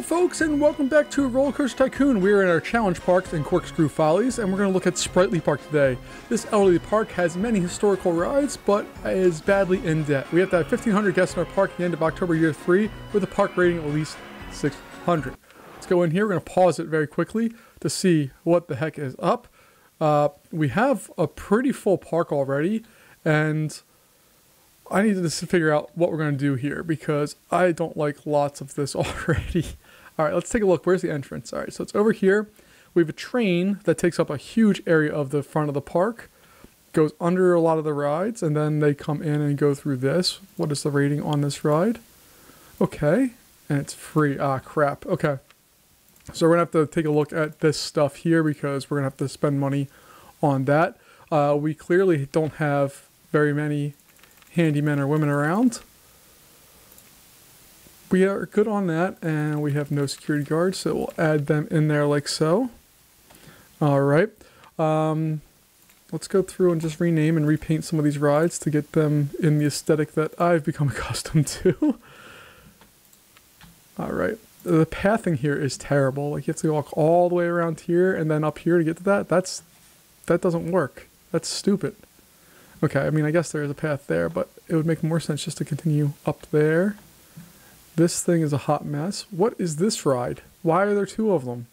Hello folks, and welcome back to Roller Coaster Tycoon. We're in our challenge parks in Corkscrew Follies, and we're going to look at Sprightly Park today. This elderly park has many historical rides, but is badly in debt. We have to have 1,500 guests in our park at the end of October year 3, with a park rating of at least 600. Let's go in here. We're going to pause it very quickly to see what the heck is up. We have a pretty full park already, and I need to figure out what we're going to do here because I don't like lots of this already. All right, let's take a look. Where's the entrance? All right, so it's over here. We have a train that takes up a huge area of the front of the park, goes under a lot of the rides, and then they come in and go through this. What is the rating on this ride? Okay, and it's free. Ah, crap. Okay, so we're going to have to take a look at this stuff here because we're going to have to spend money on that. We clearly don't have very many handymen or women around. We are good on that, and we have no security guards, so we'll add them in there like so. Alright, let's go through and just rename and repaint some of these rides to get them in the aesthetic that I've become accustomed to. Alright, the pathing here is terrible. Like, you have to walk all the way around here and then up here to get to that. That doesn't work. That's stupid. Okay, I mean, I guess there is a path there, but it would make more sense just to continue up there. This thing is a hot mess. What is this ride? Why are there two of them?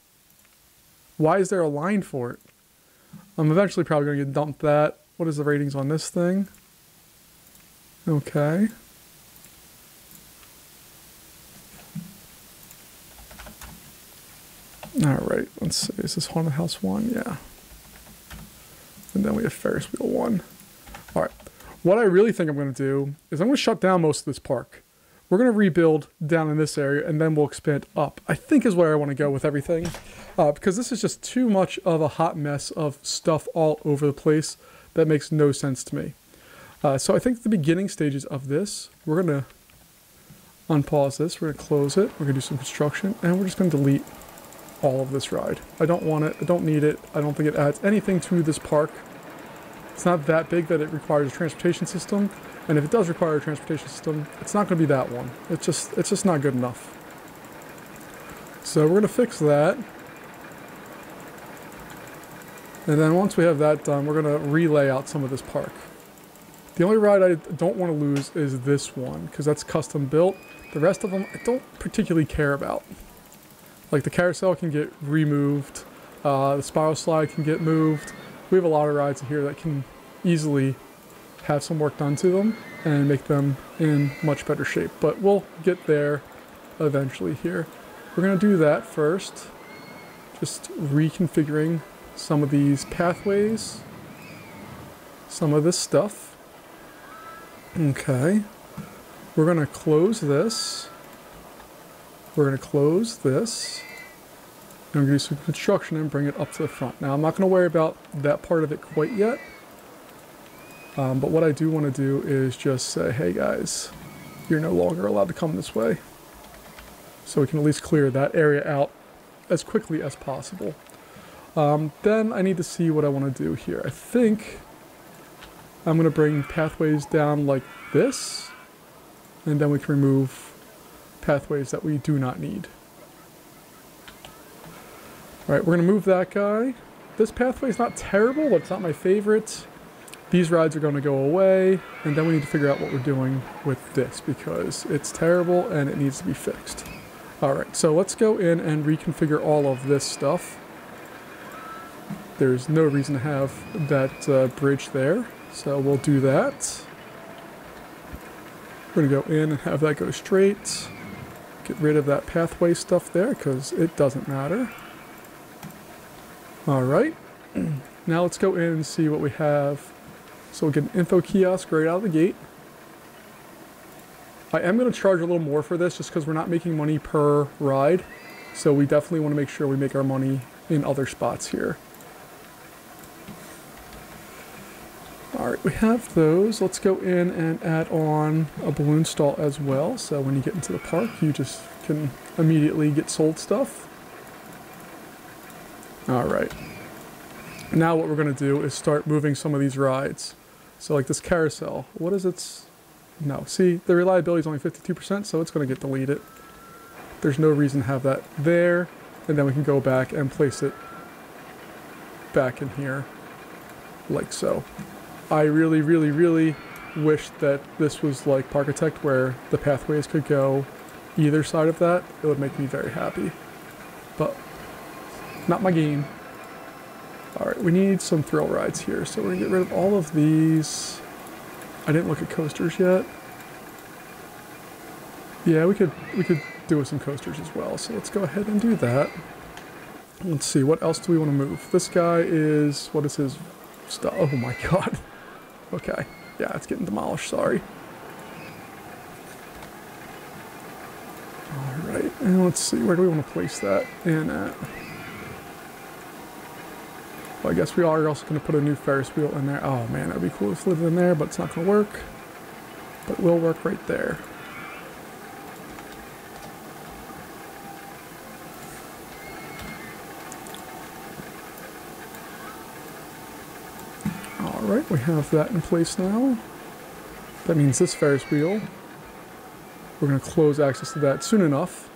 Why is there a line for it? I'm eventually probably going to get dumped that. What is the ratings on this thing? Okay. Alright, let's see. Is this Haunted House 1? Yeah. And then we have Ferris Wheel 1. Alright, what I really think I'm going to do is I'm going to shut down most of this park. We're going to rebuild down in this area, and then we'll expand up. I think is where I want to go with everything, because this is just too much of a hot mess of stuff all over the place that makes no sense to me. So I think the beginning stages of this, we're going to unpause this, we're going to close it, we're going to do some construction, and we're just going to delete all of this ride. I don't want it, I don't need it, I don't think it adds anything to this park. It's not that big that it requires a transportation system, and if it does require a transportation system, it's not going to be that one. It's just not good enough. So we're going to fix that. And then once we have that done, we're going to relay out some of this park. The only ride I don't want to lose is this one, because that's custom built. The rest of them I don't particularly care about. Like the carousel can get removed, the spiral slide can get moved. We have a lot of rides here that can easily have some work done to them and make them in much better shape. But we'll get there eventually here. We're going to do that first. Just reconfiguring some of these pathways. Some of this stuff. Okay. We're going to close this. We're going to close this. I'm going to do some construction and bring it up to the front. Now, I'm not going to worry about that part of it quite yet. But what I do want to do is just say, hey guys, you're no longer allowed to come this way. So we can at least clear that area out as quickly as possible. Then I need to see what I want to do here. I think I'm going to bring pathways down like this. And then we can remove pathways that we do not need. Alright, we're going to move that guy. This pathway is not terrible, but it's not my favorite. These rides are going to go away, and then we need to figure out what we're doing with this, because it's terrible and it needs to be fixed. Alright, so let's go in and reconfigure all of this stuff. There's no reason to have that bridge there, so we'll do that. We're going to go in and have that go straight. Get rid of that pathway stuff there, because it doesn't matter. Alright, now let's go in and see what we have. So we'll get an info kiosk right out of the gate. I am going to charge a little more for this just because we're not making money per ride. So we definitely want to make sure we make our money in other spots here. Alright, we have those. Let's go in and add on a balloon stall as well. So when you get into the park, you just can immediately get sold stuff. Alright, now what we're going to do is start moving some of these rides. So like this carousel, what is its... No, see, the reliability is only 52%, so it's going to get deleted. There's no reason to have that there. And then we can go back and place it back in here, like so. I really, really, really wish that this was like Parkitect, where the pathways could go either side of that. It would make me very happy. But not my game. Alright, we need some thrill rides here, so we're gonna get rid of all of these. I didn't look at coasters yet. Yeah, we could do with some coasters as well, so let's go ahead and do that. Let's see, what else do we want to move? This guy is, what is his stuff? Oh my god. Okay, yeah, it's getting demolished, sorry. Alright, and let's see, where do we want to place that in at? Well, I guess we are also going to put a new Ferris wheel in there. Oh man, that'd be cool if it lived in there, but it's not going to work. But it will work right there. Alright, we have that in place now. That means this Ferris wheel, we're going to close access to that soon enough.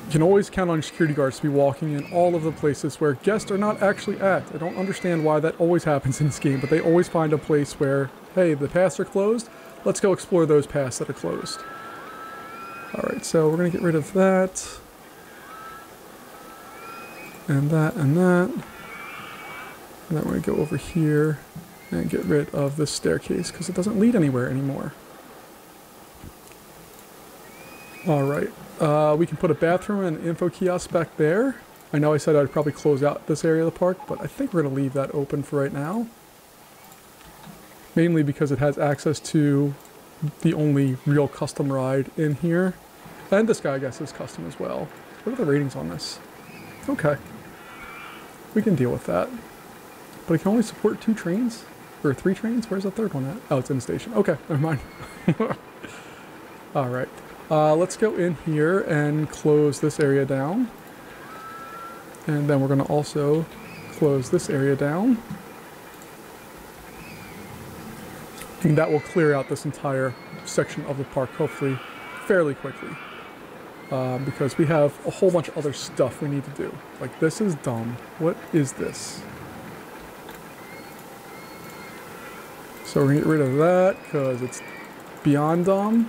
You can always count on your security guards to be walking in all of the places where guests are not actually at. I don't understand why that always happens in this game, but they always find a place where, hey, the paths are closed, let's go explore those paths that are closed. Alright, so we're going to get rid of that. And that and that. And then we're going to go over here and get rid of this staircase because it doesn't lead anywhere anymore. Alright, we can put a bathroom and an info kiosk back there. I know I said I'd probably close out this area of the park, but I think we're going to leave that open for right now. Mainly because it has access to the only real custom ride in here. And this guy, I guess, is custom as well. What are the ratings on this? Okay. We can deal with that. But it can only support 2 trains? Or 3 trains? Where's the third one at? Oh, it's in the station. Okay, never mind. Alright. Let's go in here and close this area down. And then we're going to also close this area down. And that will clear out this entire section of the park, hopefully, fairly quickly. Because we have a whole bunch of other stuff we need to do. Like, this is dumb. What is this? So we're going to get rid of that, because it's beyond dumb.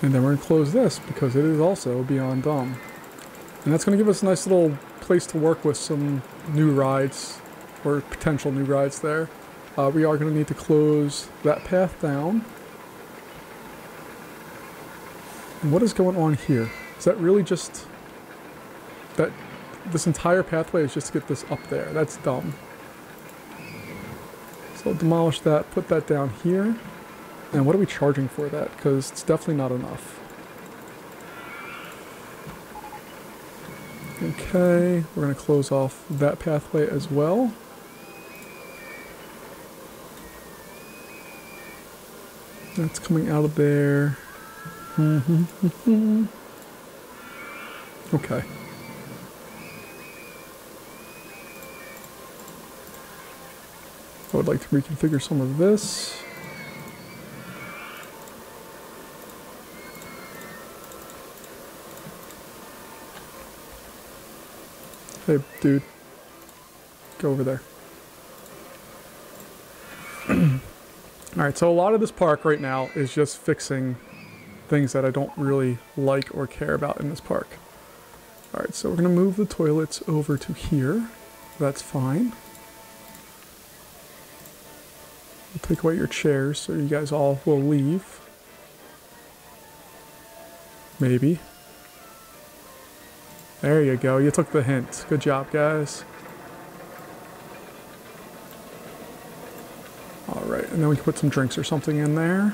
And then we're going to close this, because it is also beyond dumb. And that's going to give us a nice little place to work with some new rides, or potential new rides there. We are going to need to close that path down. And what is going on here? Is that really just... that this entire pathway is just to get this up there? That's dumb. So I'll demolish that, put that down here. And what are we charging for that? Because it's definitely not enough. Okay, we're going to close off that pathway as well. That's coming out of there. Okay. I would like to reconfigure some of this. Hey, dude. Go over there. Alright, so a lot of this park right now is just fixing things that I don't really like or care about in this park. Alright, so we're going to move the toilets over to here. That's fine. We'll take away your chairs so you guys all will leave. Maybe. There you go, you took the hint. Good job, guys. Alright, and then we can put some drinks or something in there.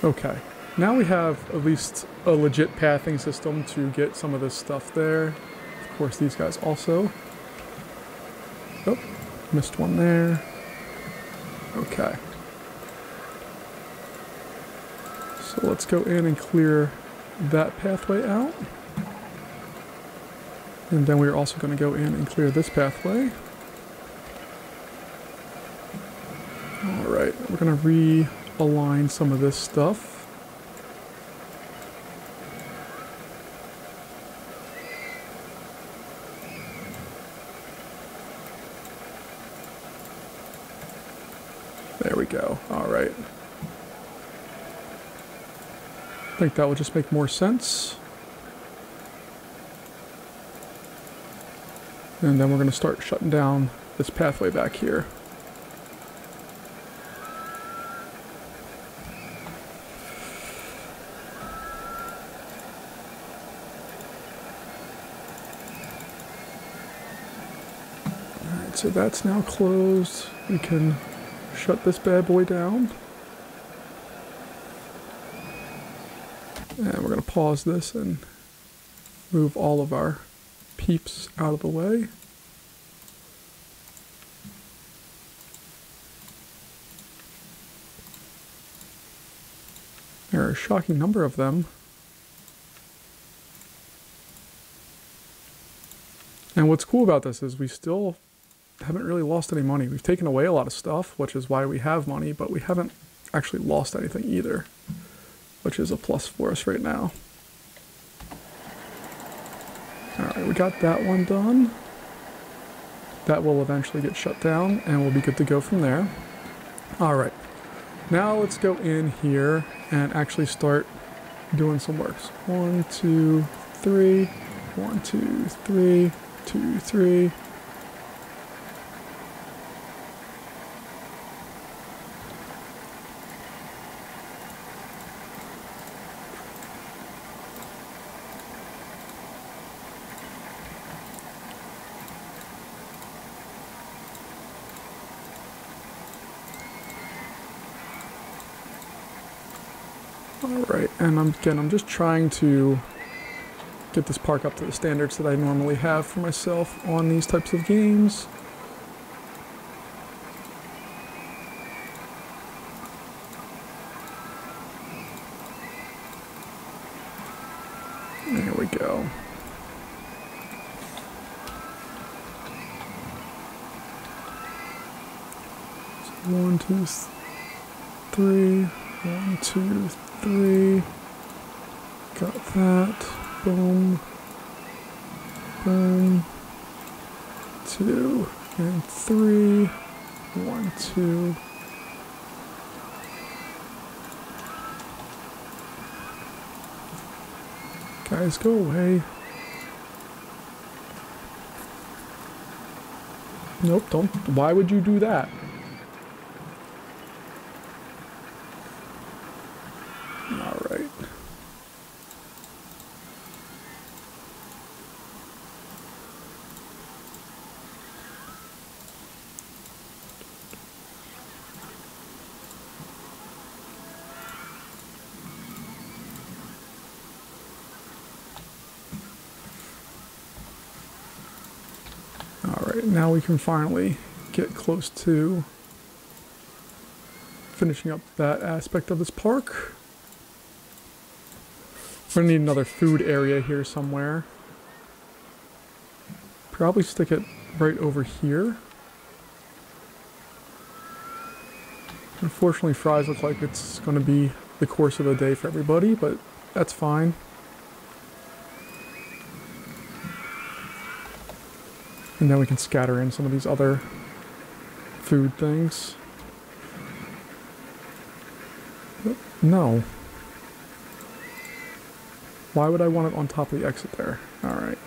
Okay, now we have at least a legit pathing system to get some of this stuff there. Of course, these guys also. Oh, missed one there. Okay. So let's go in and clear that pathway out. And then we're also going to go in and clear this pathway. Alright, we're going to realign some of this stuff. There we go. Alright. I think that will just make more sense. And then we're going to start shutting down this pathway back here. Alright, so that's now closed. We can shut this bad boy down. And we're going to pause this and move all of our peeps out of the way. There are a shocking number of them. And what's cool about this is we still haven't really lost any money. We've taken away a lot of stuff, which is why we have money, but we haven't actually lost anything either, which is a plus for us right now. Alright, we got that one done. That will eventually get shut down, and we'll be good to go from there. Alright, now let's go in here and actually start doing some work. 1, 2, 3, 1, 2, 3, 2, 3. Alright, and I'm just trying to get this park up to the standards that I normally have for myself on these types of games. There we go. So 1, 2, 3, 1, 2, 3. Got that. Boom. Boom. 2 and 3. 1, 2. Guys, go away. Nope, don't. Why would you do that? Alright. Alright, now we can finally get close to finishing up that aspect of this park. We're gonna need another food area here somewhere. Probably stick it right over here. Unfortunately, fries look like it's gonna be the course of the day for everybody, but that's fine. And then we can scatter in some of these other food things. No. Why would I want it on top of the exit there? Alright.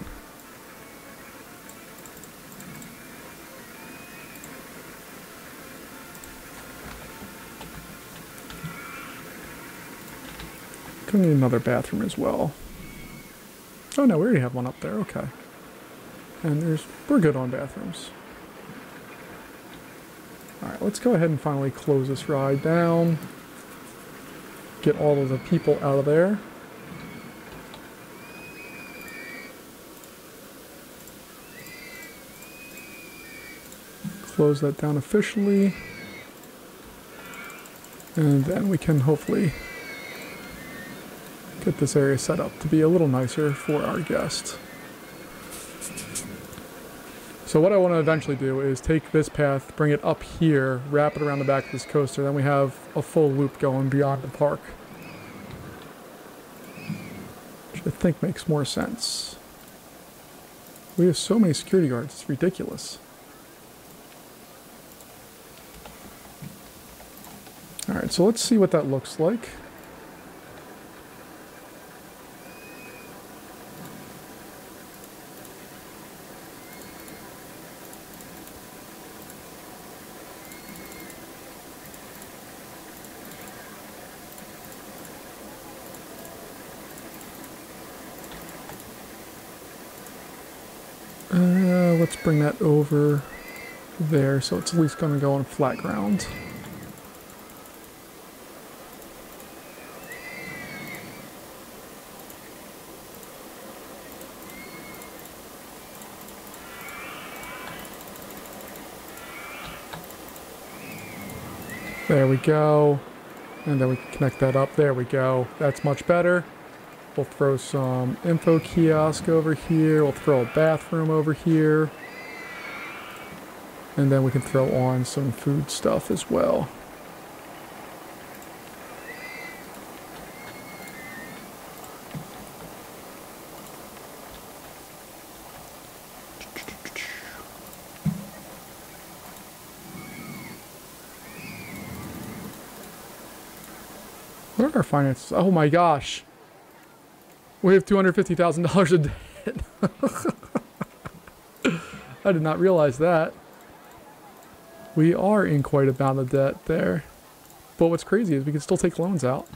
Gonna need another bathroom as well. Oh no, we already have one up there, okay. And we're good on bathrooms. Alright, let's go ahead and finally close this ride down. Get all of the people out of there. Close that down officially. And then we can hopefully get get this area set up to be a little nicer for our guest. So what I want to eventually do is take this path, bring it up here, wrap it around the back of this coaster, then we have a full loop going beyond the park. Which I think makes more sense. We have so many security guards, it's ridiculous. Alright, so let's see what that looks like. Let's bring that over there so it's at least going to go on flat ground. There we go. And then we can connect that up. There we go. That's much better. We'll throw some info kiosk over here. We'll throw a bathroom over here. And then we can throw on some food stuff as well. What are our finances? Oh my gosh. We have $250,000 in debt. I did not realize that. We are in quite a amount of debt there. But what's crazy is we can still take loans out.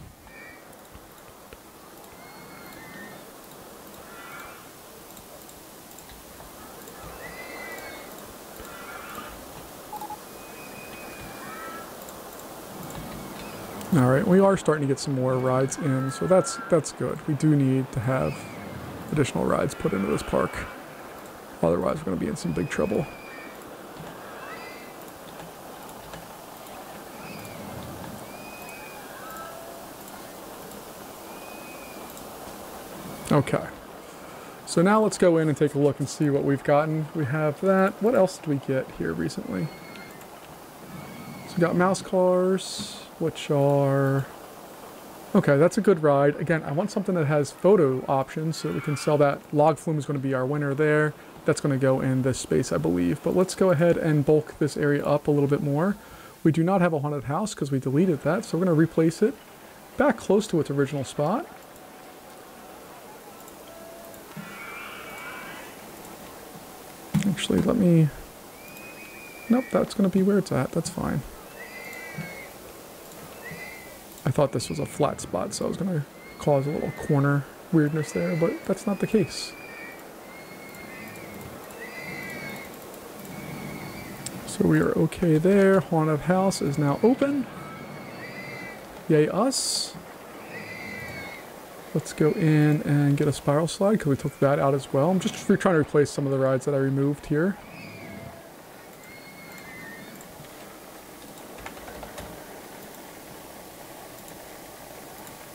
Alright, we are starting to get some more rides in, so that's good. We do need to have additional rides put into this park. Otherwise, we're going to be in some big trouble. Okay. So now let's go in and take a look and see what we've gotten. We have that. What else did we get here recently? So we got mouse cars, which are... Okay, that's a good ride. Again, I want something that has photo options so that we can sell that. Log Flume is going to be our winner there. That's going to go in this space, I believe. But let's go ahead and bulk this area up a little bit more. We do not have a haunted house because we deleted that, so we're going to replace it back close to its original spot. Actually, let me... Nope, that's going to be where it's at. That's fine. I thought this was a flat spot, so I was going to cause a little corner weirdness there, but that's not the case. So we are okay there. Haunted house is now open. Yay us. Let's go in and get a spiral slide because we took that out as well. I'm just trying to replace some of the rides that I removed here.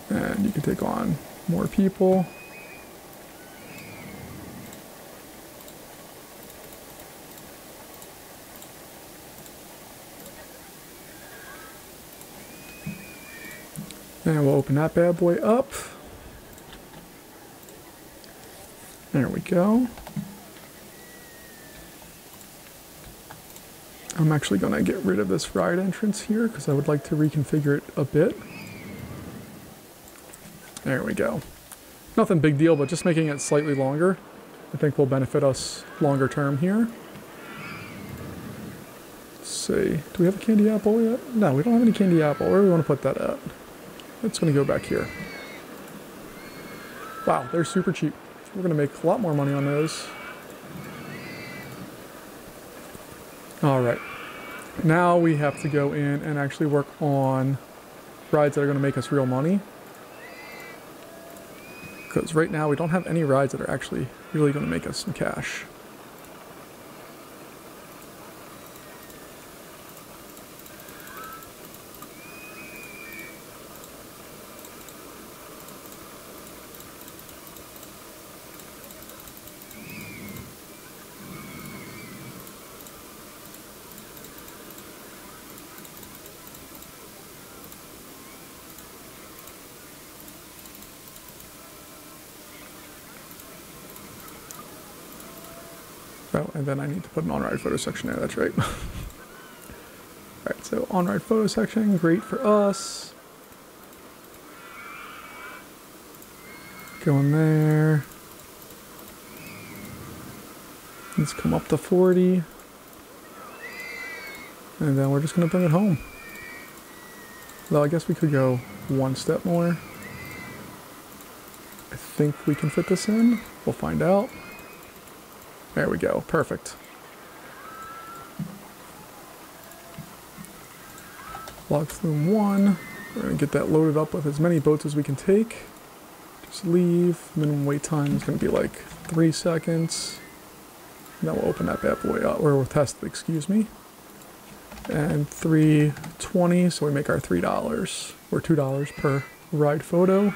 And you can take on more people. And we'll open that bad boy up. There we go. I'm actually going to get rid of this ride entrance here because I would like to reconfigure it a bit. There we go. Nothing big deal, but just making it slightly longer I think will benefit us longer term here. Let's see. Do we have a candy apple yet? No, we don't have any candy apple. Where do we want to put that at? It's going to go back here. Wow, they're super cheap. We're going to make a lot more money on those. Alright. Now we have to go in and actually work on rides that are going to make us real money. Because right now we don't have any rides that are actually really going to make us some cash. Oh, and then I need to put an on-ride photo section there, that's right. Alright, so on-ride photo section, great for us. Go in there. Let's come up to 40. And then we're just going to bring it home. Though I guess we could go one step more. I think we can fit this in. We'll find out. There we go. Perfect. Log flume 1. We're going to get that loaded up with as many boats as we can take. Just leave. Minimum wait time is going to be like 3 seconds. And then we'll open that bad boy up, or we'll test it, excuse me. And 3.20, so we make our $3 or $2 per ride photo.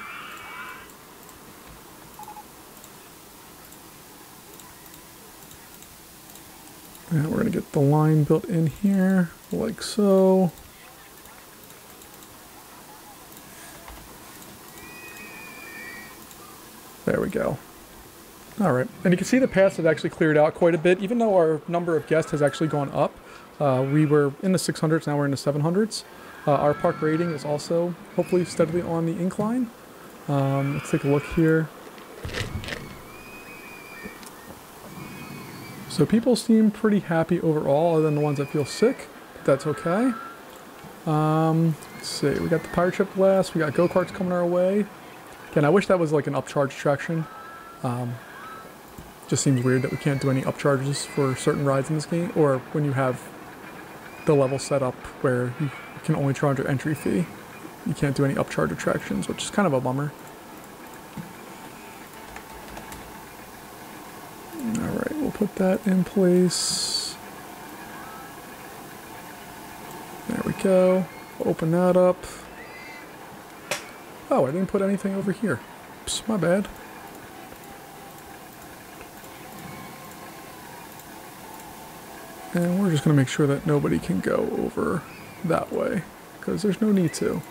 And we're going to get the line built in here, like so. There we go. All right, and you can see the paths have actually cleared out quite a bit, even though our number of guests has actually gone up. We were in the 600s, now we're in the 700s. Our park rating is also hopefully steadily on the incline. Let's take a look here. So people seem pretty happy overall, other than the ones that feel sick, but that's okay. Let's see, we got the pirate ship blast, we got go-karts coming our way. Again, I wish that was like an upcharge attraction. Just seems weird that we can't do any upcharges for certain rides in this game, or when you have the level set up where you can only charge your entry fee. You can't do any upcharge attractions, which is kind of a bummer. Alright, we'll put that in place. There we go. Open that up. Oh, I didn't put anything over here. Oops, my bad. And we're just going to make sure that nobody can go over that way, because there's no need to.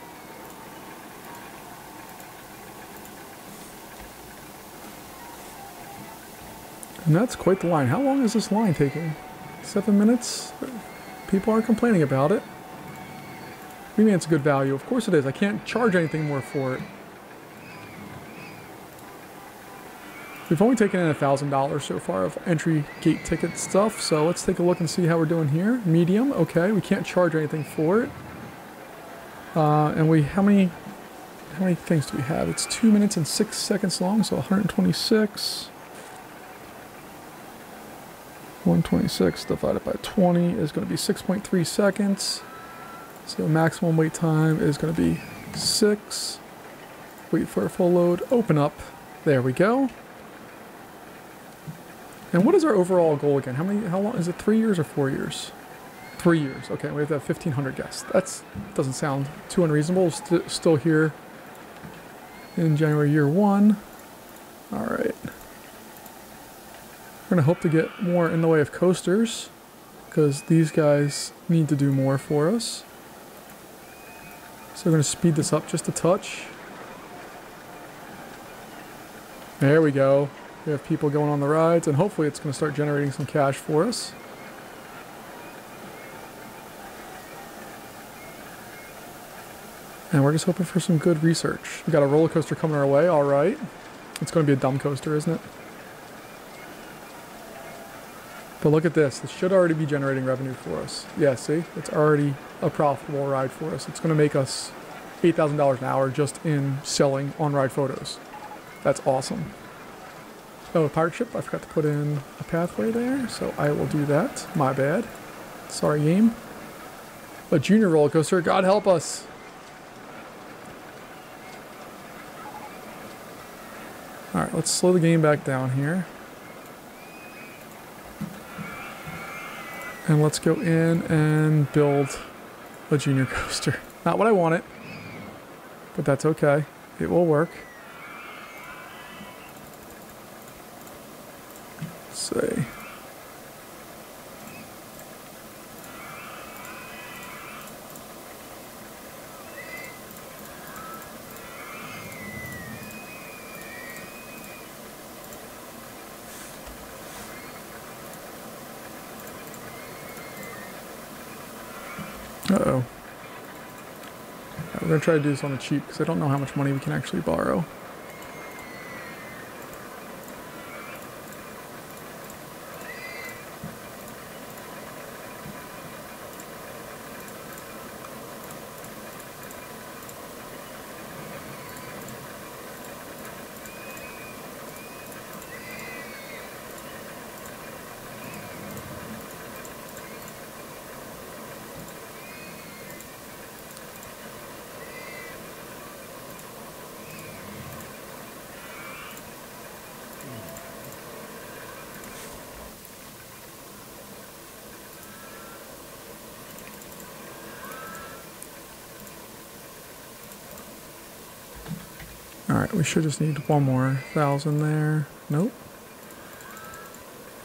And that's quite the line. How long is this line taking? 7 minutes? People are complaining about it. We mean it's a good value. Of course it is. I can't charge anything more for it. We've only taken in $1,000 so far of entry gate ticket stuff, so let's take a look and see how we're doing here. Medium, okay, we can't charge anything for it. And how many things do we have? It's 2 minutes and 6 seconds long, so 126. 126 divided by 20 is going to be 6.3 seconds. So maximum wait time is going to be 6. Wait for a full load, open up. There we go. And what is our overall goal again? How long is it? 3 years or 4 years? 3 years. Okay, we have to have 1,500 guests. That doesn't sound too unreasonable. Still here in January year 1. All right. We're gonna hope to get more in the way of coasters, because these guys need to do more for us. So we're gonna speed this up just a touch. There we go. We have people going on the rides, and hopefully it's going to start generating some cash for us. And we're just hoping for some good research. We got a roller coaster coming our way, alright. It's going to be a dumb coaster, isn't it? But look at this. This should already be generating revenue for us. Yeah, see? It's already a profitable ride for us. It's going to make us $8,000 an hour just in selling on-ride photos. That's awesome. Oh, pirate ship, I forgot to put in a pathway there, so I will do that. My bad. Sorry, game. A junior roller coaster, God help us. Alright, let's slow the game back down here. And let's go in and build a junior coaster. Not what I wanted, but that's okay. It will work. Say. Uh-oh. We're going to try to do this on the cheap because I don't know how much money we can actually borrow. Alright, we should just need one more 1,000 there. Nope.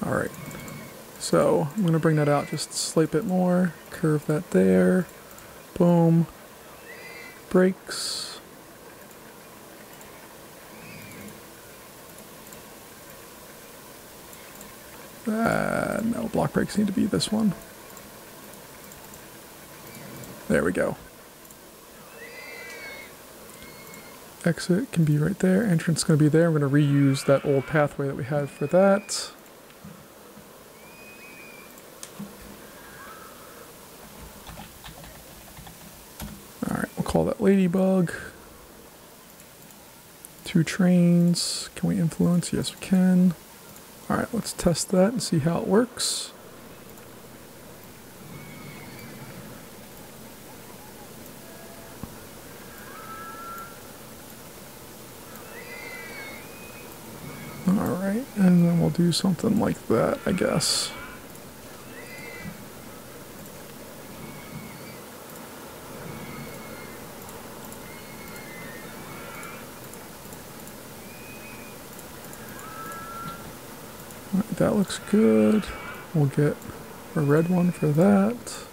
Alright. So, I'm going to bring that out just a slight bit more. Curve that there. Boom. Brakes. No, block brakes need to be this one. There we go. Exit can be right there. Entrance is going to be there. I'm going to reuse that old pathway that we had for that. Alright, we'll call that Ladybug. 2 trains. Can we influence? Yes, we can. Alright, let's test that and see how it works. Alright, and then we'll do something like that, I guess. Alright, that looks good. We'll get a red one for that.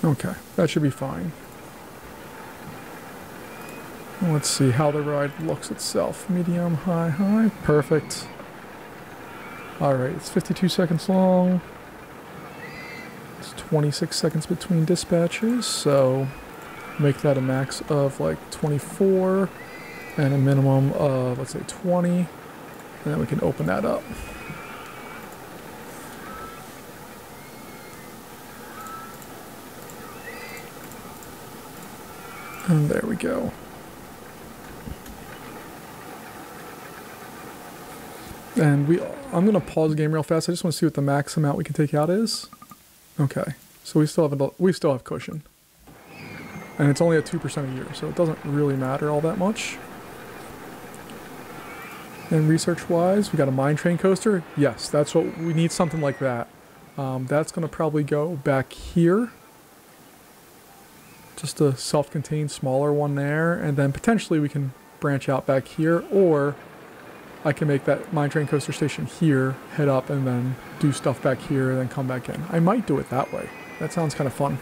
Okay, that should be fine. Let's see how the ride looks itself. Medium, high, high. Perfect. Alright, it's 52 seconds long. It's 26 seconds between dispatches, so make that a max of like 24 and a minimum of, let's say, 20. And then we can open that up. And there we go. And I'm going to pause the game real fast. I just want to see what the max amount we can take out is. Okay. So we still have cushion. And it's only at 2% a year, so it doesn't really matter all that much. And research-wise, we got a mine train coaster. Yes, that's what we need, something like that. That's going to probably go back here. Just a self-contained smaller one there, and then potentially we can branch out back here, or I can make that mine train coaster station here, head up, and then do stuff back here, and then come back in. I might do it that way. That sounds kind of fun.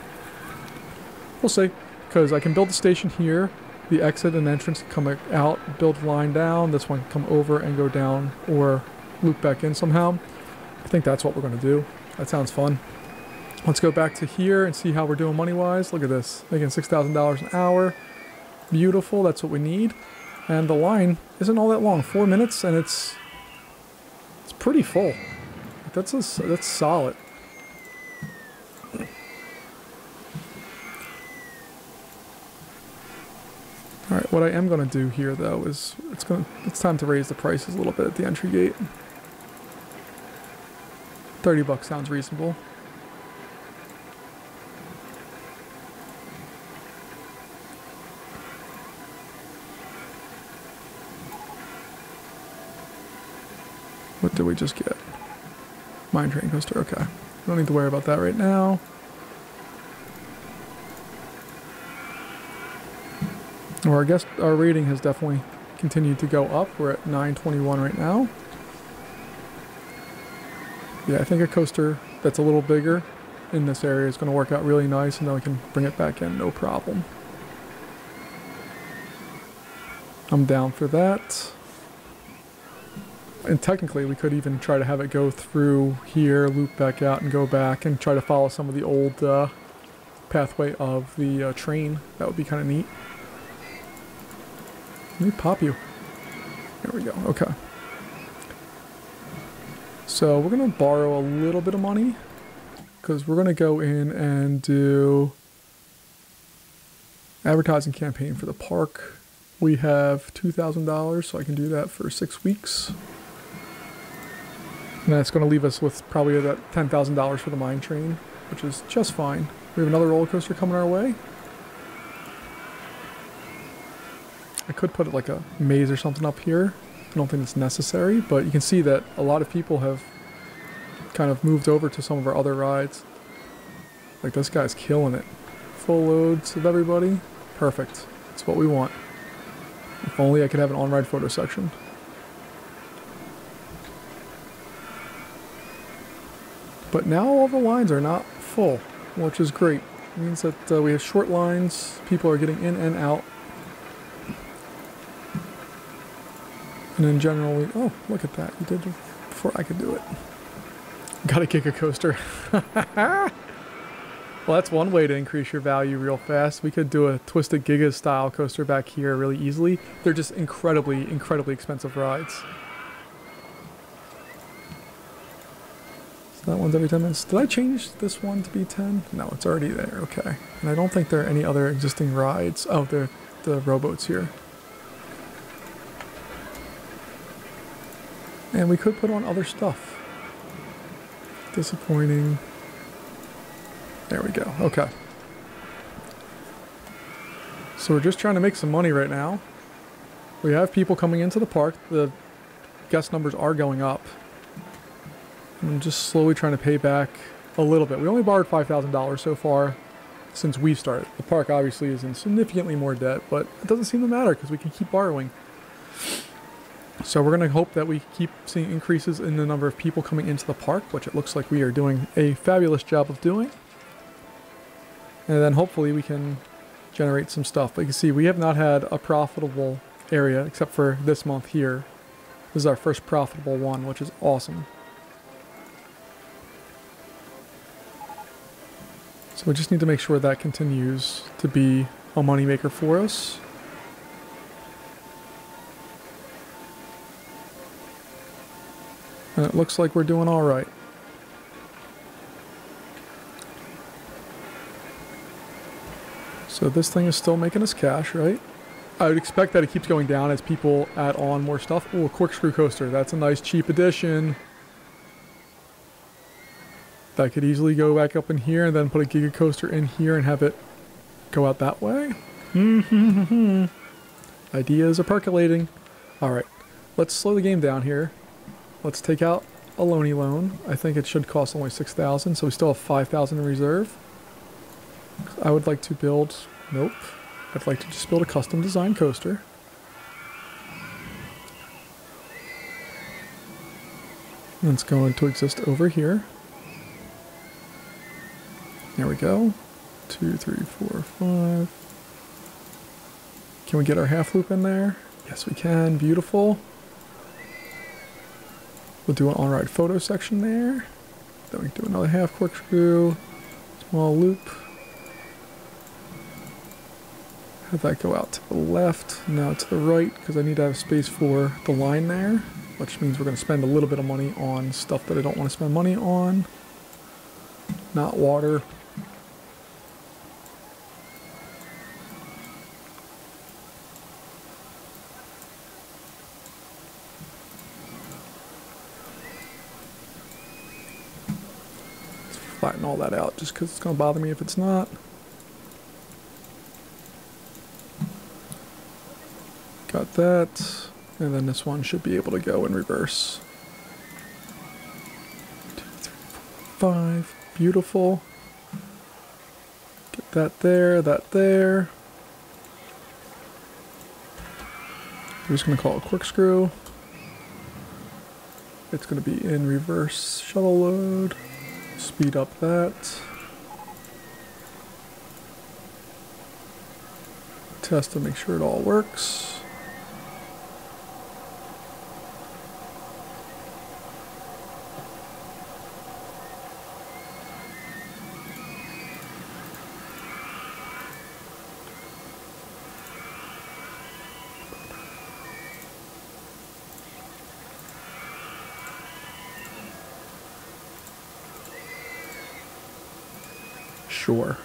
We'll see, because I can build the station here, the exit and entrance come out, build the line down, this one come over and go down, or loop back in somehow. I think that's what we're going to do. That sounds fun. Let's go back to here and see how we're doing money-wise. Look at this, making $6,000 an hour. Beautiful, that's what we need. And the line isn't all that long, 4 minutes, and it's pretty full. That's solid. All right, what I am going to do here though is it's time to raise the prices a little bit at the entry gate. $30 sounds reasonable. What did we just get? Mine train coaster, okay. Don't need to worry about that right now. Well, I guess our rating has definitely continued to go up. We're at 921 right now. Yeah, I think a coaster that's a little bigger in this area is going to work out really nice, and then we can bring it back in, no problem. I'm down for that. And technically, we could even try to have it go through here, loop back out, and go back, and try to follow some of the old pathway of the train. That would be kind of neat. Let me pop you. There we go. Okay. So we're going to borrow a little bit of money, because we're going to go in and do advertising campaign for the park. We have $2,000, so I can do that for 6 weeks. And that's going to leave us with probably that $10,000 for the mine train, which is just fine. We have another roller coaster coming our way. I could put it like a maze or something up here. I don't think it's necessary, but you can see that a lot of people have kind of moved over to some of our other rides. Like, this guy's killing it. Full loads of everybody. Perfect. That's what we want. If only I could have an on-ride photo section. But now all the lines are not full, which is great. It means that we have short lines, people are getting in and out. And in general, oh, look at that. You did it before I could do it. Got a Giga coaster. Well, that's one way to increase your value real fast. We could do a Twisted Giga style coaster back here really easily. They're just incredibly, incredibly expensive rides. So that one's every 10 minutes. Did I change this one to be 10? No, it's already there. Okay. And I don't think there are any other existing rides. Oh, they're the rowboats here. And we could put on other stuff. Disappointing. There we go. Okay. So we're just trying to make some money right now. We have people coming into the park. The guest numbers are going up. I'm just slowly trying to pay back a little bit. We only borrowed $5,000 so far since we started. The park obviously is in significantly more debt, but it doesn't seem to matter because we can keep borrowing. So we're going to hope that we keep seeing increases in the number of people coming into the park, which it looks like we are doing a fabulous job of doing. And then hopefully we can generate some stuff. But you can see we have not had a profitable area except for this month here. This is our first profitable one, which is awesome. So we just need to make sure that continues to be a moneymaker for us. And it looks like we're doing all right. So this thing is still making us cash, right? I would expect that it keeps going down as people add on more stuff. Oh, a Corkscrew coaster. That's a nice cheap addition. That could easily go back up in here and then put a Giga coaster in here and have it go out that way. Ideas are percolating. All right, let's slow the game down here. Let's take out a loany loan. I think it should cost only $6,000, so we still have $5,000 in reserve. I would like to build, nope. I'd like to just build a custom design coaster. And it's going to exist over here. There we go. 2, 3, 4, 5. Can we get our half loop in there? Yes, we can. Beautiful. We'll do an on-ride photo section there. Then we can do another half corkscrew. Small loop. Have that go out to the left, now to the right, because I need to have space for the line there, which means we're going to spend a little bit of money on stuff that I don't want to spend money on. Not water. Let's flatten all that out just because it's going to bother me if it's not. Got that, and then this one should be able to go in reverse. 2, 3, 4, 5, beautiful. Get that there, that there. We're just gonna call it corkscrew. It's gonna be in reverse shuttle load. Speed up that. Test to make sure it all works. Sure.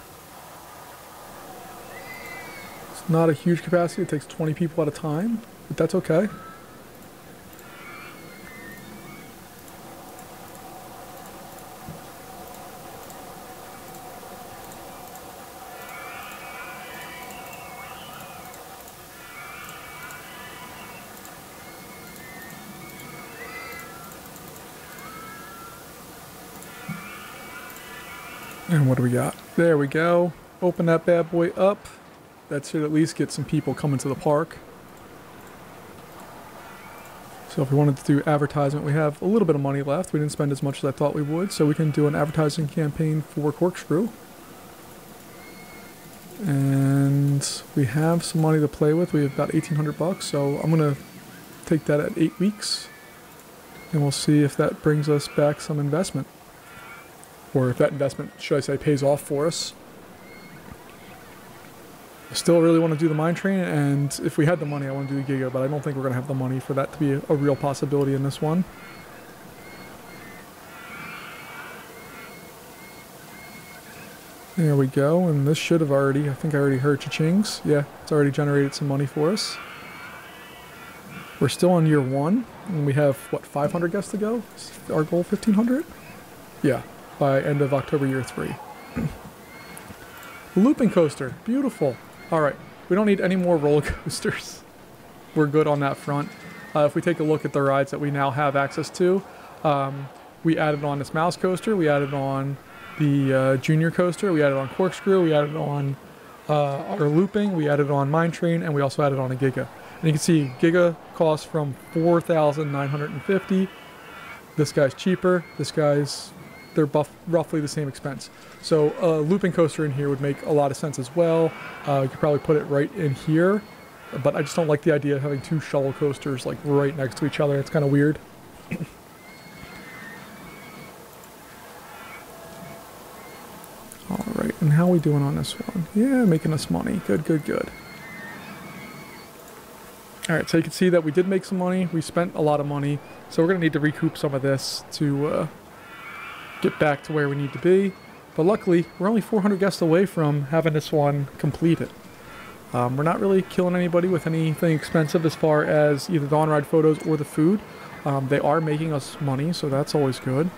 It's not a huge capacity. It takes 20 people at a time, but that's okay. And what do we got? There we go. Open that bad boy up. That should at least get some people coming to the park. So if we wanted to do advertisement, we have a little bit of money left. We didn't spend as much as I thought we would, so we can do an advertising campaign for Corkscrew. And we have some money to play with. We have about 1,800 bucks, so I'm gonna take that at 8 weeks. And we'll see if that brings us back some investment. Or if that investment, should I say, pays off for us. I still really want to do the mine train, and if we had the money, I want to do the Giga, but I don't think we're going to have the money for that to be a real possibility in this one. There we go, and this should have already, I think I already heard cha-chings. Yeah, it's already generated some money for us. We're still on year 1, and we have, what, 500 guests to go? Is our goal 1,500? Yeah. By end of October year 3. Looping coaster, beautiful. All right, we don't need any more roller coasters. We're good on that front. If we take a look at the rides that we now have access to, we added on this mouse coaster, we added on the junior coaster, we added on Corkscrew, we added on our looping, we added on mine train, and we also added on a Giga. And you can see Giga costs from $4,950. This guy's cheaper. This guy's they're roughly the same expense. So a looping coaster in here would make a lot of sense as well. You could probably put it right in here, but I just don't like the idea of having 2 shuttle coasters like right next to each other. It's kind of weird. All right, and how are we doing on this one? Yeah, making us money. Good, good, good. All right, so you can see that we did make some money. We spent a lot of money, so we're going to need to recoup some of this to get back to where we need to be. But luckily, we're only 400 guests away from having this one completed. We're not really killing anybody with anything expensive as far as either the on-ride photos or the food. They are making us money, so that's always good.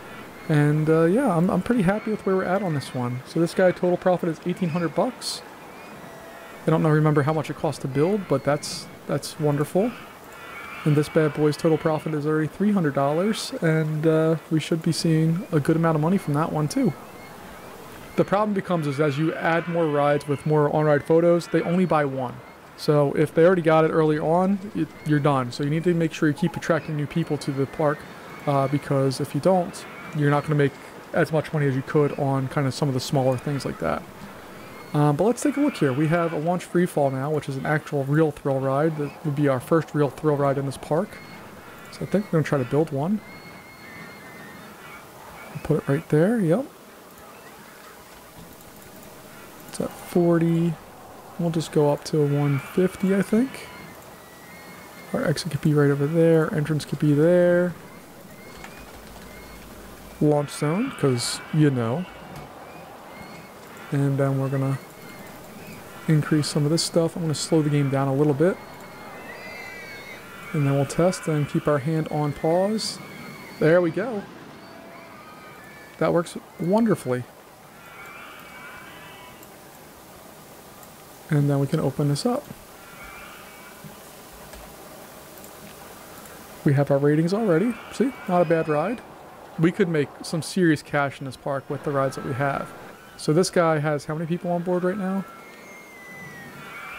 And yeah, I'm pretty happy with where we're at on this one. So this guy, total profit is 1,800 bucks. I don't remember how much it cost to build, but that's wonderful. And this bad boy's total profit is already $300, and we should be seeing a good amount of money from that one too. The problem becomes is as you add more rides with more on-ride photos, they only buy one. So if they already got it early on, you're done. So you need to make sure you keep attracting new people to the park, because if you don't, you're not going to make as much money as you could on kind of some of the smaller things like that. But let's take a look here. We have a launch free fall now, which is an actual real thrill ride. That would be our first real thrill ride in this park. So I think we're going to try to build one. Put it right there, yep. It's at 40. We'll just go up to 150, I think. Our exit could be right over there. Entrance could be there. Launch zone, because you know. And then we're going to increase some of this stuff. I'm going to slow the game down a little bit. And then we'll test and keep our hand on pause. There we go. That works wonderfully. And then we can open this up. We have our ratings already. See, not a bad ride. We could make some serious cash in this park with the rides that we have. So this guy has how many people on board right now?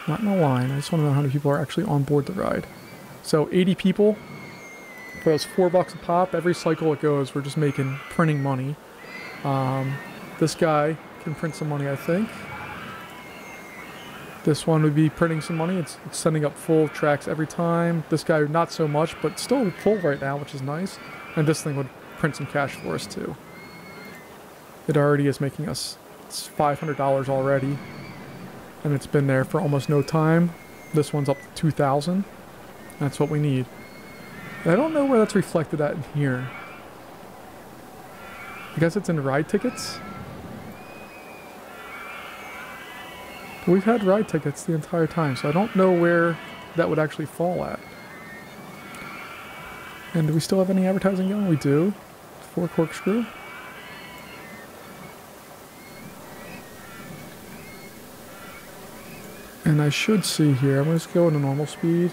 Not in a line. I just want to know how many people are actually on board the ride. So 80 people for those $4 a pop. Every cycle it goes, we're just printing money. This guy can print some money, I think. This one would be printing some money. It's sending up full tracks every time. This guy, not so much, but still full right now, which is nice. And this thing would print some cash for us too. It already is making us it's $500 already, and it's been there for almost no time. This one's up to 2,000. That's what we need. I don't know where that's reflected at in here. I guess it's in ride tickets. We've had ride tickets the entire time, so I don't know where that would actually fall at. And do we still have any advertising going? We do. For Corkscrew. And I should see here, I'm going to just go into normal speed.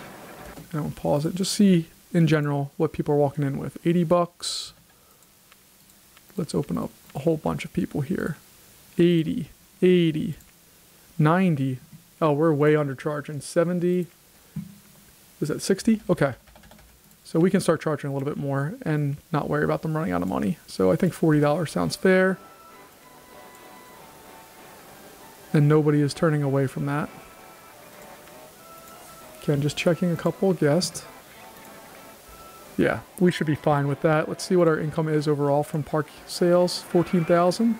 And I'll pause it. Just see, in general, what people are walking in with. 80 bucks. Let's open up a whole bunch of people here. 80, 80, 90. Oh, we're way undercharging. 70. Is that 60? Okay. So we can start charging a little bit more and not worry about them running out of money. So I think $40 sounds fair. And nobody is turning away from that. Again, just checking a couple of guests. Yeah, we should be fine with that. Let's see what our income is overall from park sales. 14,000.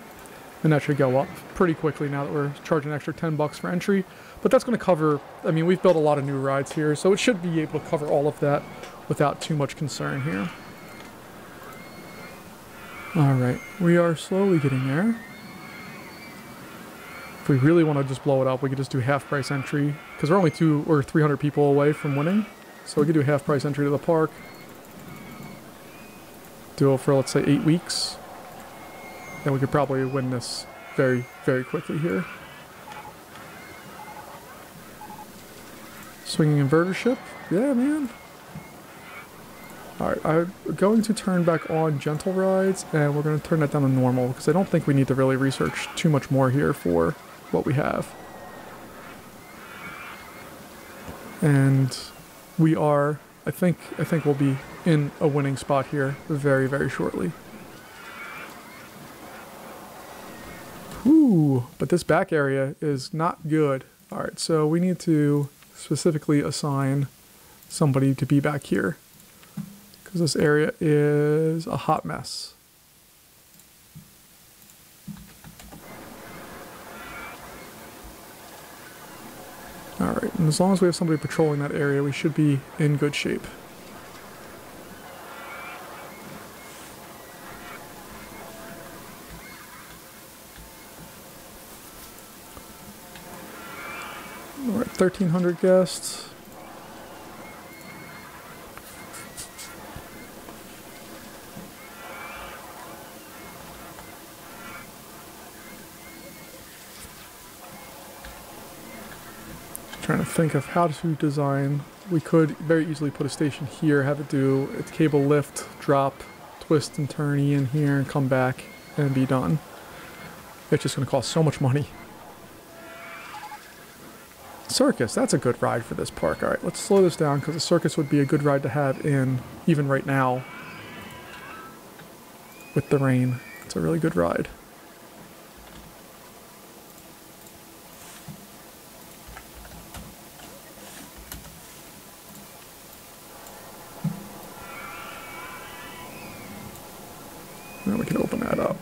And that should go up pretty quickly now that we're charging an extra 10 bucks for entry. But that's going to cover, I mean, we've built a lot of new rides here, so it should be able to cover all of that without too much concern here. Alright, we are slowly getting there. If we really want to just blow it up, we could just do half price entry, because we're only 200 or 300 people away from winning. So we could do half price entry to the park. Do it for, let's say, 8 weeks. And we could probably win this very, very quickly here. Swinging inverter ship. Yeah, man. Alright, I'm going to turn back on gentle rides, and we're going to turn that down to normal, because I don't think we need to really research too much more here for what we have. And we are, I think we'll be in a winning spot here very, very shortly. Ooh, but this back area is not good. Alright, so we need to specifically assign somebody to be back here, because this area is a hot mess. Alright, and as long as we have somebody patrolling that area, we should be in good shape. Alright, 1,300 guests. Trying to think of how to design. We could very easily put a station here, have it do its cable lift, drop, twist and turn in here and come back and be done. It's just going to cost so much money. Circus, that's a good ride for this park. Alright, let's slow this down, because the circus would be a good ride to have in, even right now. With the rain. It's a really good ride. Now we can open that up.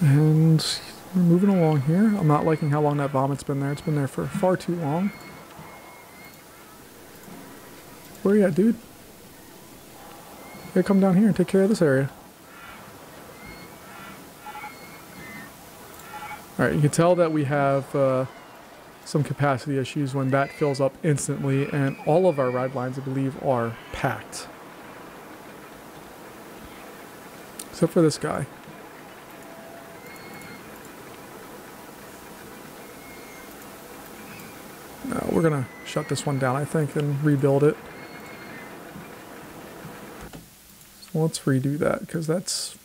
And we're moving along here. I'm not liking how long that vomit's been there. It's been there for far too long. Where are you at, dude? You gotta come down here and take care of this area. Alright, you can tell that we have some capacity issues when that fills up instantly, and all of our ride lines, I believe, are packed. Except for this guy. No, we're gonna shut this one down, I think, and rebuild it. So let's redo that, because that's...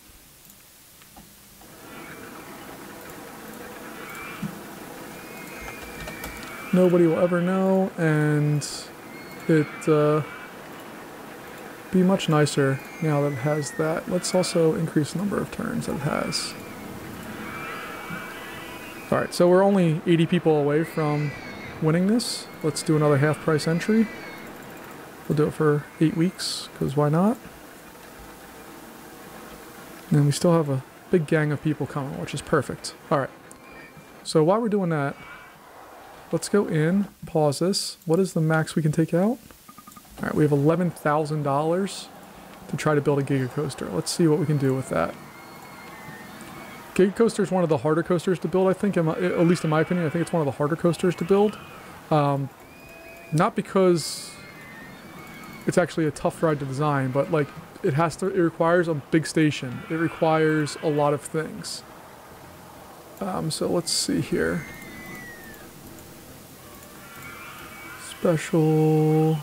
nobody will ever know, and it be much nicer now that it has that. Let's also increase the number of turns that it has. Alright, so we're only 80 people away from winning this. Let's do another half price entry. We'll do it for 8 weeks, because why not? And we still have a big gang of people coming, which is perfect. Alright, so while we're doing that, let's go in, pause this. What is the max we can take out? All right, we have $11,000 to try to build a Giga Coaster. Let's see what we can do with that. Giga Coaster is one of the harder coasters to build, I think, at least in my opinion. I think it's one of the harder coasters to build. Not because it's actually a tough ride to design, but like it requires a big station. It requires a lot of things. So let's see here. Special.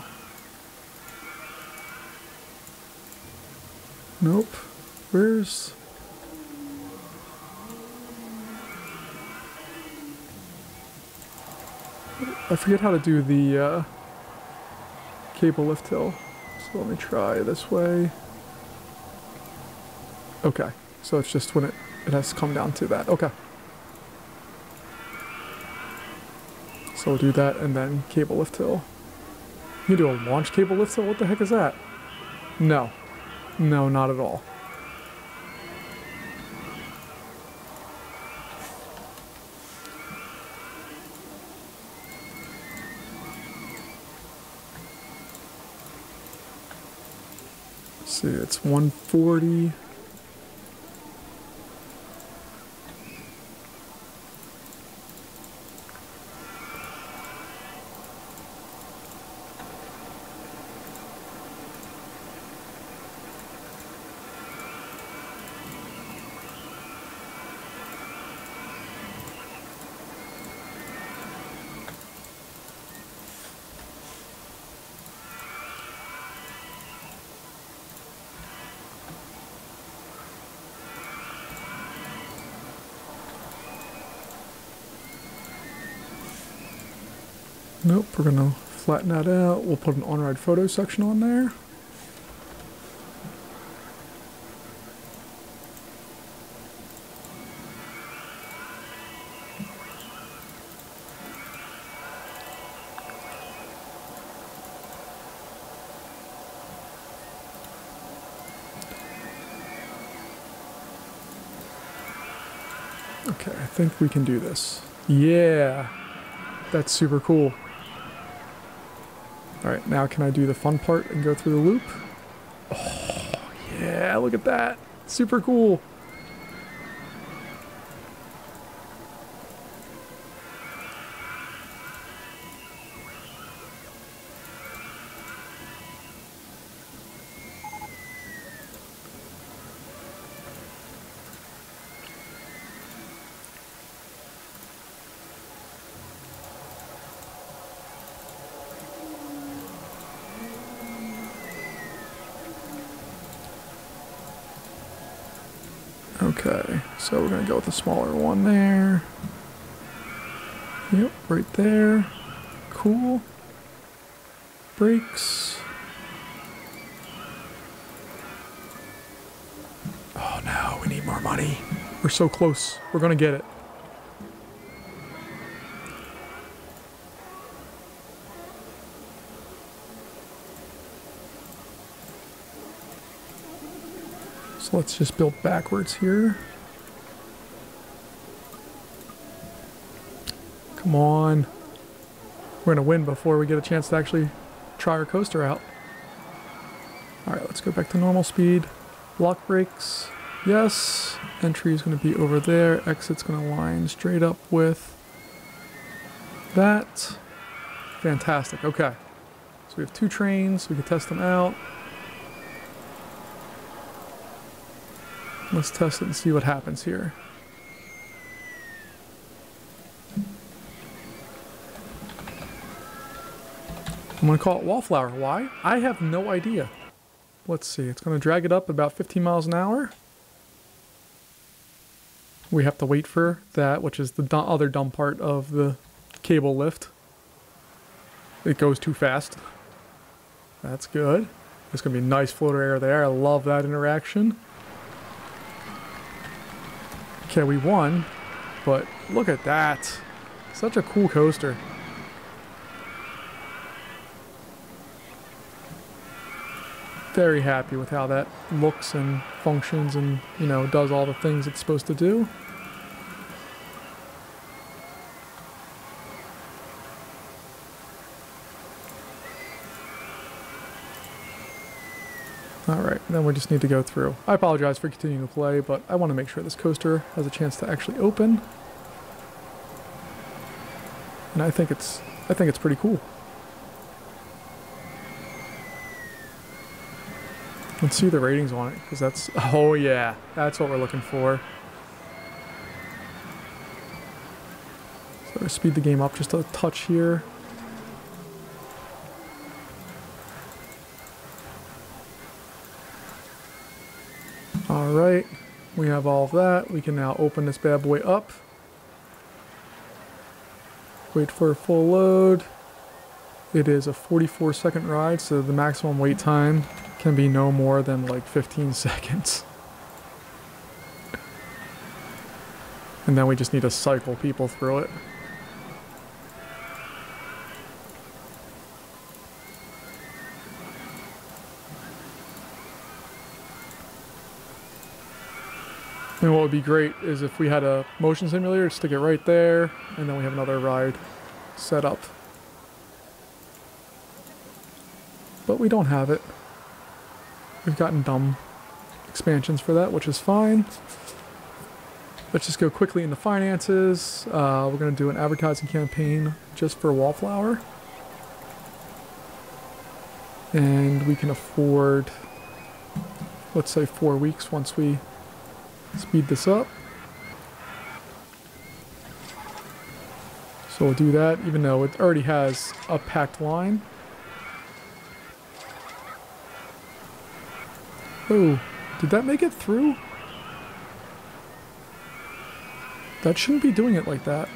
Nope. Where's... I forget how to do the cable lift hill. So let me try this way. Okay. So it's just when it has to come down to that. Okay. So we'll do that and then cable lift hill. You do a launch cable lift hill? What the heck is that? No. No, not at all. Let's see, it's 140. Nope, we're gonna flatten that out. We'll put an on-ride photo section on there. Okay, I think we can do this. Yeah, that's super cool. Alright, now can I do the fun part and go through the loop? Oh, yeah, look at that. Super cool. Okay, so we're gonna go with the smaller one there. Yep, right there. Cool. Brakes. Oh no, we need more money. We're so close. We're gonna get it. So let's just build backwards here. Come on. We're gonna win before we get a chance to actually try our coaster out. Alright, let's go back to normal speed. Lock brakes. Yes. Entry is gonna be over there. Exit's gonna line straight up with that. Fantastic. Okay. So we have 2 trains. We can test them out. Let's test it and see what happens here. I'm going to call it Wallflower. Why? I have no idea. Let's see. It's going to drag it up about 15 miles an hour. We have to wait for that, which is the other dumb part of the cable lift. It goes too fast. That's good. There's going to be nice floater air there. I love that interaction. Okay, we won, but look at that. Such a cool coaster. Very happy with how that looks and functions and, you know, does all the things it's supposed to do. Alright, then we just need to go through. I apologize for continuing to play, but I want to make sure this coaster has a chance to actually open. And I think it's pretty cool. Let's see the ratings on it, because that's, oh yeah, that's what we're looking for. So speed the game up just a touch here. Alright, we have all of that. We can now open this bad boy up. Wait for a full load. It is a 44-second ride, so the maximum wait time can be no more than like 15 seconds. And then we just need to cycle people through it. And what would be great is if we had a motion simulator, stick it right there, and then we have another ride set up. But we don't have it. We've gotten dumb expansions for that, which is fine. Let's just go quickly into finances. We're going to do an advertising campaign just for Wallflower. And we can afford, let's say 4 weeks once we speed this up. So we'll do that even though it already has a packed line. Oh, did that make it through? That shouldn't be doing it like that.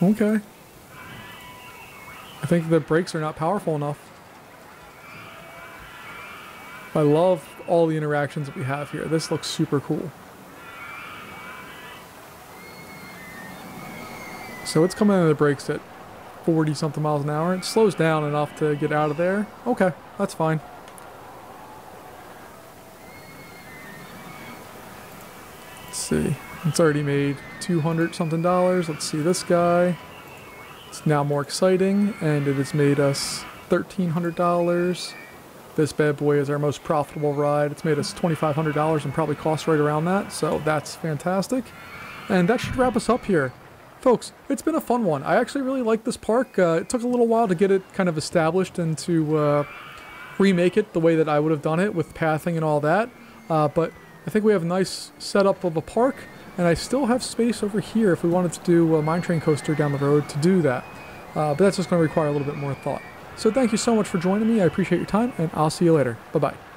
Okay. I think the brakes are not powerful enough. I love all the interactions that we have here. This looks super cool. So it's coming into the brakes at 40 something miles an hour. It slows down enough to get out of there. Okay, that's fine. Let's see. It's already made $200 something. Let's see this guy. It's now more exciting, and it has made us $1,300. This bad boy is our most profitable ride. It's made us $2,500 and probably costs right around that, so that's fantastic. And that should wrap us up here. Folks, it's been a fun one. I actually really like this park. It took a little while to get it kind of established and to remake it the way that I would have done it with pathing and all that. But I think we have a nice setup of a park, and I still have space over here if we wanted to do a mine train coaster down the road to do that. But that's just going to require a little bit more thought. So thank you so much for joining me. I appreciate your time, and I'll see you later. Bye-bye.